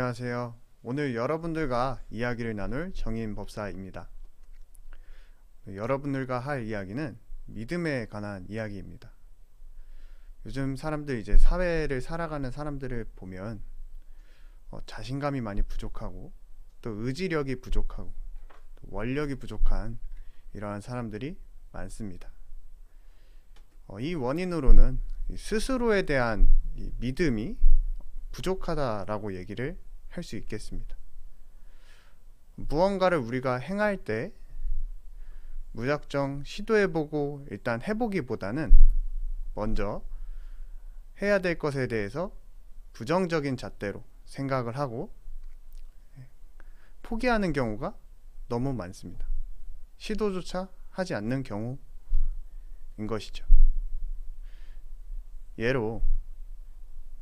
안녕하세요. 오늘 여러분들과 이야기를 나눌 정인법사입니다. 여러분들과 할 이야기는 믿음에 관한 이야기입니다. 요즘 사람들 이제 사회를 살아가는 사람들을 보면 자신감이 많이 부족하고 또 의지력이 부족하고 또 원력이 부족한 이러한 사람들이 많습니다. 이 원인으로는 스스로에 대한 이 믿음이 부족하다라고 얘기를 할 수 있겠습니다. 무언가를 우리가 행할 때 무작정 시도해보고 일단 해보기보다는 먼저 해야 될 것에 대해서 부정적인 잣대로 생각을 하고 포기하는 경우가 너무 많습니다. 시도조차 하지 않는 경우인 것이죠. 예로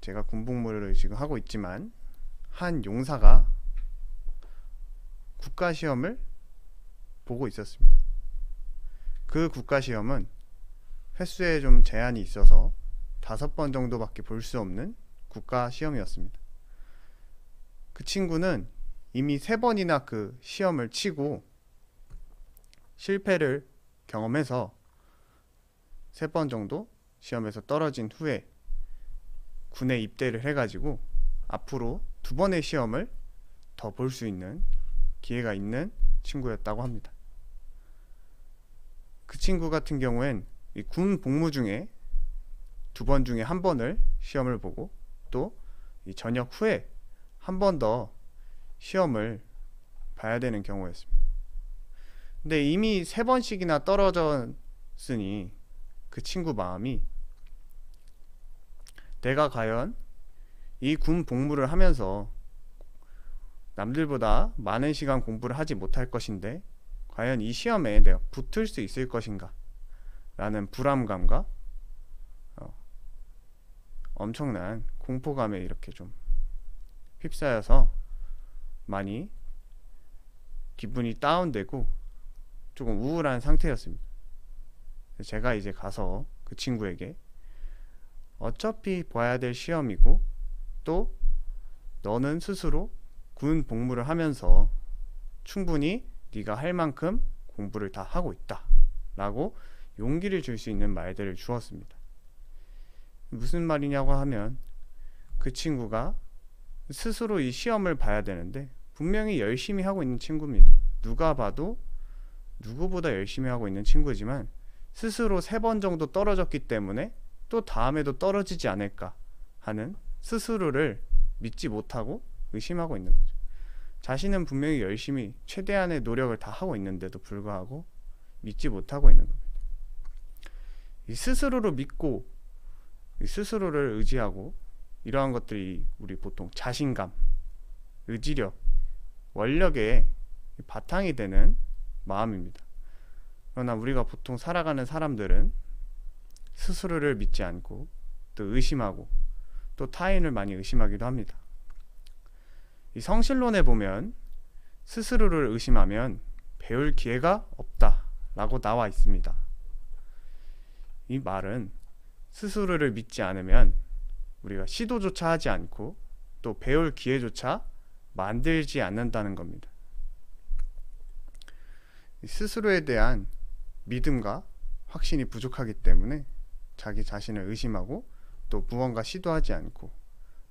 제가 군복무를 지금 하고 있지만 한 용사가 국가시험을 보고 있었습니다. 그 국가시험은 횟수에 좀 제한이 있어서 5번 정도밖에 볼 수 없는 국가시험이었습니다. 그 친구는 이미 3번이나 그 시험을 치고 실패를 경험해서 3번 정도 시험에서 떨어진 후에 군에 입대를 해가지고 앞으로 2번의 시험을 더 볼 수 있는 기회가 있는 친구였다고 합니다. 그 친구 같은 경우엔 이 군 복무 중에 2번 중에 1번을 시험을 보고 또 이 전역 후에 한 번 더 시험을 봐야 되는 경우였습니다. 근데 이미 3번씩이나 떨어졌으니 그 친구 마음이 내가 과연 이 군 복무를 하면서 남들보다 많은 시간 공부를 하지 못할 것인데 과연 이 시험에 내가 붙을 수 있을 것인가 라는 불안감과 엄청난 공포감에 이렇게 좀 휩싸여서 많이 기분이 다운되고 조금 우울한 상태였습니다. 제가 이제 가서 그 친구에게 어차피 봐야 될 시험이고 또 너는 스스로 군 복무를 하면서 충분히 네가 할 만큼 공부를 다 하고 있다 라고 용기를 줄 수 있는 말들을 주었습니다. 무슨 말이냐고 하면 그 친구가 스스로 이 시험을 봐야 되는데 분명히 열심히 하고 있는 친구입니다. 누가 봐도 누구보다 열심히 하고 있는 친구지만 스스로 3번 정도 떨어졌기 때문에 또 다음에도 떨어지지 않을까 하는 스스로를 믿지 못하고 의심하고 있는 거죠. 자신은 분명히 열심히 최대한의 노력을 다 하고 있는데도 불구하고 믿지 못하고 있는 겁니다. 이 스스로를 믿고 이 스스로를 의지하고 이러한 것들이 우리 보통 자신감, 의지력, 원력의 바탕이 되는 마음입니다. 그러나 우리가 보통 살아가는 사람들은 스스로를 믿지 않고 또 의심하고 또 타인을 많이 의심하기도 합니다. 이 성실론에 보면 스스로를 의심하면 배울 기회가 없다 라고 나와 있습니다. 이 말은 스스로를 믿지 않으면 우리가 시도조차 하지 않고 또 배울 기회조차 만들지 않는다는 겁니다. 스스로에 대한 믿음과 확신이 부족하기 때문에 자기 자신을 의심하고 또 무언가 시도하지 않고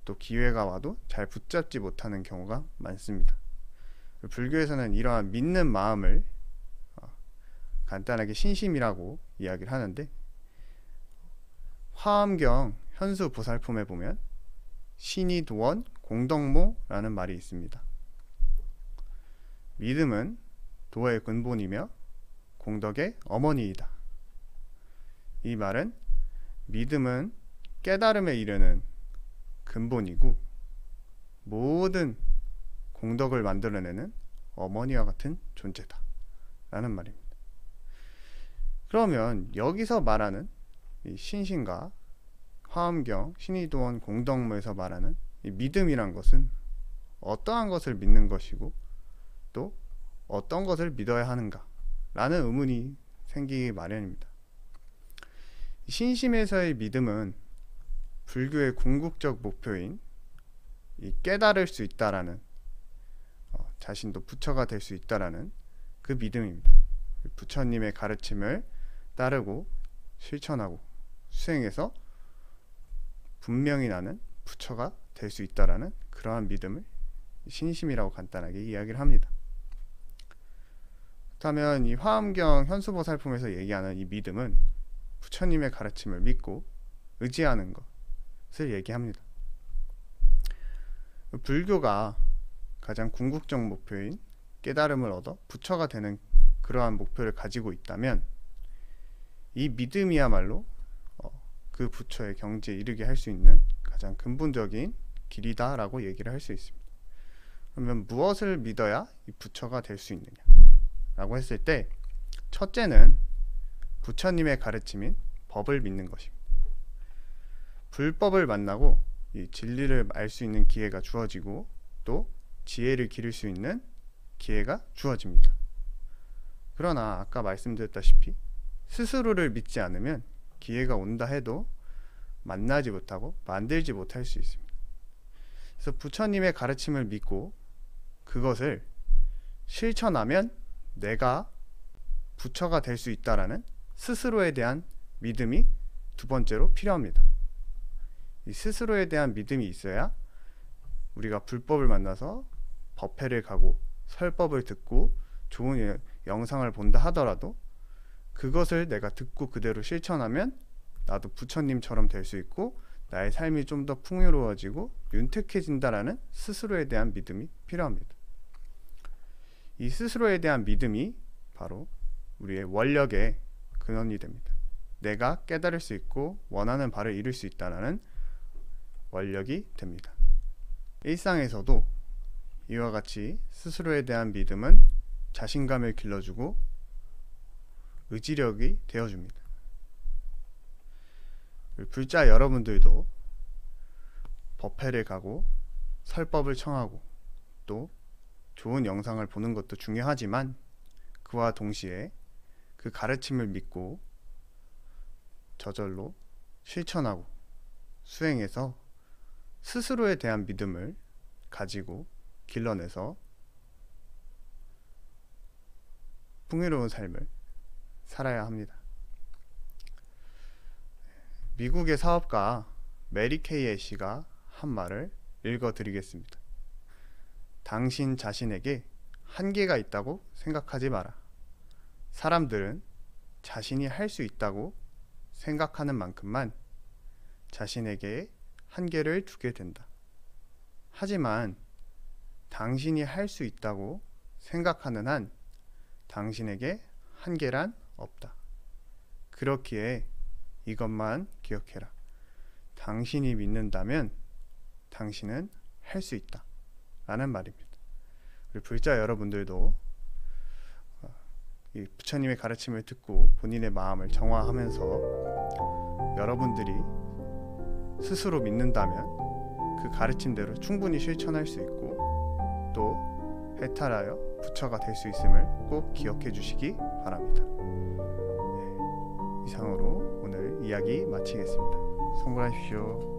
또 기회가 와도 잘 붙잡지 못하는 경우가 많습니다. 불교에서는 이러한 믿는 마음을 간단하게 신심이라고 이야기를 하는데 화엄경 현수보살품에 보면 신이 도원 공덕모라는 말이 있습니다. 믿음은 도의 근본이며 공덕의 어머니이다. 이 말은 믿음은 깨달음에 이르는 근본이고 모든 공덕을 만들어내는 어머니와 같은 존재다 라는 말입니다. 그러면 여기서 말하는 이 신신과 화엄경 신의도원 공덕모에서 말하는 이 믿음이란 것은 어떠한 것을 믿는 것이고 또 어떤 것을 믿어야 하는가 라는 의문이 생기기 마련입니다. 신심에서의 믿음은 불교의 궁극적 목표인 이 깨달을 수 있다라는 자신도 부처가 될 수 있다라는 그 믿음입니다. 부처님의 가르침을 따르고 실천하고 수행해서 분명히 나는 부처가 될 수 있다라는 그러한 믿음을 신심이라고 간단하게 이야기를 합니다. 그렇다면 이 화엄경 현수보살품에서 얘기하는 이 믿음은 부처님의 가르침을 믿고 의지하는 것을 얘기합니다. 불교가 가장 궁극적 목표인 깨달음을 얻어 부처가 되는 그러한 목표를 가지고 있다면 이 믿음이야말로 그 부처의 경지에 이르게 할 수 있는 가장 근본적인 길이다 라고 얘기를 할 수 있습니다. 그러면 무엇을 믿어야 이 부처가 될 수 있느냐 라고 했을 때, 첫째는 부처님의 가르침인 법을 믿는 것입니다. 불법을 만나고 이 진리를 알 수 있는 기회가 주어지고 또 지혜를 기를 수 있는 기회가 주어집니다. 그러나 아까 말씀드렸다시피 스스로를 믿지 않으면 기회가 온다 해도 만나지 못하고 만들지 못할 수 있습니다. 그래서 부처님의 가르침을 믿고 그것을 실천하면 내가 부처가 될 수 있다라는 스스로에 대한 믿음이 두 번째로 필요합니다. 이 스스로에 대한 믿음이 있어야 우리가 불법을 만나서 법회를 가고 설법을 듣고 좋은 영상을 본다 하더라도 그것을 내가 듣고 그대로 실천하면 나도 부처님처럼 될 수 있고 나의 삶이 좀 더 풍요로워지고 윤택해진다라는 스스로에 대한 믿음이 필요합니다. 이 스스로에 대한 믿음이 바로 우리의 원력의 근원이 됩니다. 내가 깨달을 수 있고 원하는 바를 이룰 수 있다는 원력이 됩니다. 일상에서도 이와 같이 스스로에 대한 믿음은 자신감을 길러주고 의지력이 되어줍니다. 불자 여러분들도 법회를 가고 설법을 청하고 또 좋은 영상을 보는 것도 중요하지만 그와 동시에 그 가르침을 믿고 저절로 실천하고 수행해서 스스로에 대한 믿음을 가지고 길러내서 풍요로운 삶을 살아야 합니다. 미국의 사업가 메리 케이 애쉬가 한 말을 읽어드리겠습니다. 당신 자신에게 한계가 있다고 생각하지 마라. 사람들은 자신이 할 수 있다고 생각하는 만큼만 자신에게 한계를 두게 된다. 하지만 당신이 할 수 있다고 생각하는 한 당신에게 한계란 없다. 그렇기에 이것만 기억해라. 당신이 믿는다면 당신은 할 수 있다. 라는 말입니다. 우리 불자 여러분들도 이 부처님의 가르침을 듣고 본인의 마음을 정화하면서 여러분들이 스스로 믿는다면 그 가르침대로 충분히 실천할 수 있고 또 해탈하여 부처가 될 수 있음을 꼭 기억해 주시기 바랍니다. 이상으로 오늘 이야기 마치겠습니다. 성불하십시오.